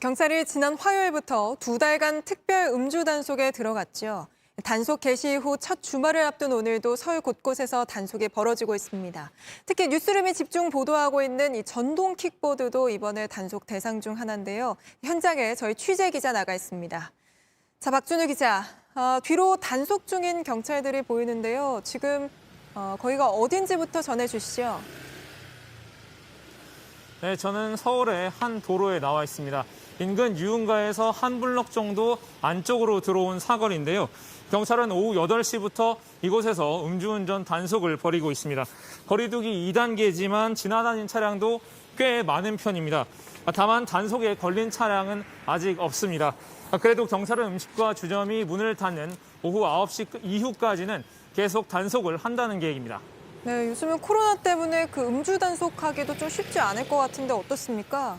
경찰이 지난 화요일부터 2달간 특별 음주 단속에 들어갔죠. 단속 개시 후 첫 주말을 앞둔 오늘도 서울 곳곳에서 단속이 벌어지고 있습니다. 특히 뉴스룸이 집중 보도하고 있는 이 전동 킥보드도 이번에 단속 대상 중 하나인데요. 현장에 저희 취재 기자 나가 있습니다. 자, 박준우 기자, 뒤로 단속 중인 경찰들이 보이는데요. 지금 거기가 어딘지부터 전해주시죠. 네, 저는 서울의 한 도로에 나와 있습니다. 인근 유흥가에서 한 블럭 정도 안쪽으로 들어온 사거리인데요. 경찰은 오후 8시부터 이곳에서 음주운전 단속을 벌이고 있습니다. 거리두기 2단계지만 지나다닌 차량도 꽤 많은 편입니다. 다만 단속에 걸린 차량은 아직 없습니다. 그래도 경찰은 음식과 주점이 문을 닫는 오후 9시 이후까지는 계속 단속을 한다는 계획입니다. 네, 요즘은 코로나 때문에 그 음주 단속하기도 좀 쉽지 않을 것 같은데 어떻습니까?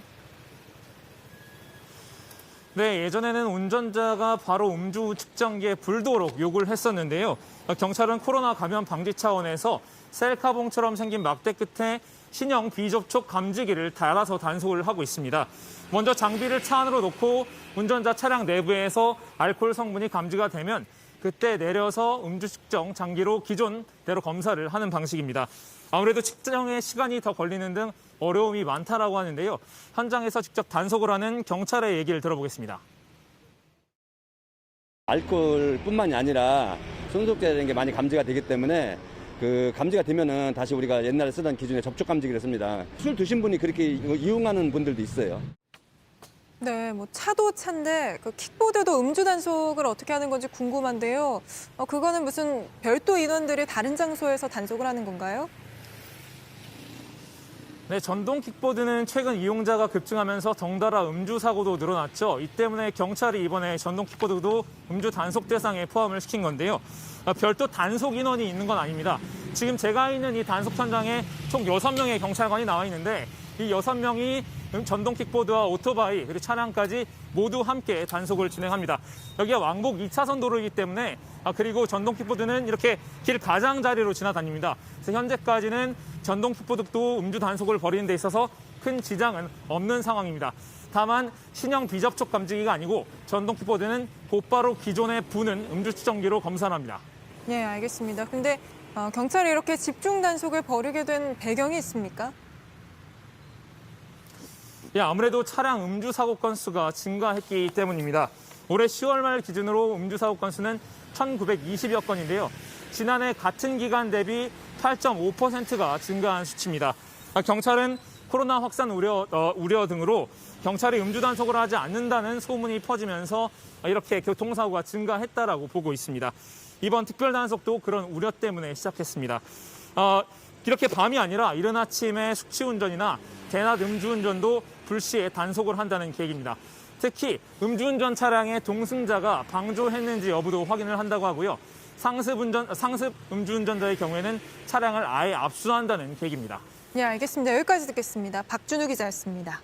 네, 예전에는 운전자가 바로 음주 측정기에 불도록 요구를 했었는데요. 경찰은 코로나 감염 방지 차원에서 셀카봉처럼 생긴 막대 끝에 신형 비접촉 감지기를 달아서 단속을 하고 있습니다. 먼저 장비를 차 안으로 놓고 운전자 차량 내부에서 알코올 성분이 감지가 되면 그때 내려서 음주 측정 장기로 기존대로 검사를 하는 방식입니다. 아무래도 측정에 시간이 더 걸리는 등 어려움이 많다라고 하는데요. 현장에서 직접 단속을 하는 경찰의 얘기를 들어보겠습니다. 알코올뿐만이 아니라 손소독제라는 게 많이 감지가 되기 때문에 그 감지가 되면은 다시 우리가 옛날에 쓰던 기준의 접촉 감지기를 씁니다. 술 드신 분이 그렇게 이용하는 분들도 있어요. 네, 뭐 차도 차인데 그 킥보드도 음주 단속을 어떻게 하는 건지 궁금한데요. 그거는 무슨 별도 인원들이 다른 장소에서 단속을 하는 건가요? 네, 전동 킥보드는 최근 이용자가 급증하면서 덩달아 음주 사고도 늘어났죠. 이 때문에 경찰이 이번에 전동 킥보드도 음주 단속 대상에 포함을 시킨 건데요. 별도 단속 인원이 있는 건 아닙니다. 지금 제가 있는 이 단속 현장에 총 6명의 경찰관이 나와 있는데 이 6명이 전동 킥보드와 오토바이 그리고 차량까지 모두 함께 단속을 진행합니다. 여기가 왕복 2차선 도로이기 때문에 그리고 전동 킥보드는 이렇게 길 가장자리로 지나다닙니다. 그래서 현재까지는 전동 킥보드도 음주 단속을 벌이는 데 있어서 큰 지장은 없는 상황입니다. 다만 신형 비접촉 감지기가 아니고 전동 킥보드는 곧바로 기존에 부는 음주 측정기로 검사를 합니다. 네, 알겠습니다. 근데 경찰이 이렇게 집중 단속을 벌이게 된 배경이 있습니까? 예, 아무래도 차량 음주 사고 건수가 증가했기 때문입니다. 올해 10월 말 기준으로 음주 사고 건수는 1,920여 건인데요. 지난해 같은 기간 대비 8.5%가 증가한 수치입니다. 경찰은 코로나 확산 우려 등으로 경찰이 음주 단속을 하지 않는다는 소문이 퍼지면서 이렇게 교통사고가 증가했다라고 보고 있습니다. 이번 특별 단속도 그런 우려 때문에 시작했습니다. 이렇게 밤이 아니라 이른 아침에 숙취운전이나 대낮 음주운전도 불시에 단속을 한다는 계획입니다. 특히 음주운전 차량의 동승자가 방조했는지 여부도 확인을 한다고 하고요. 상습 음주운전자의 경우에는 차량을 아예 압수한다는 계획입니다. 네, 알겠습니다. 여기까지 듣겠습니다. 박준우 기자였습니다.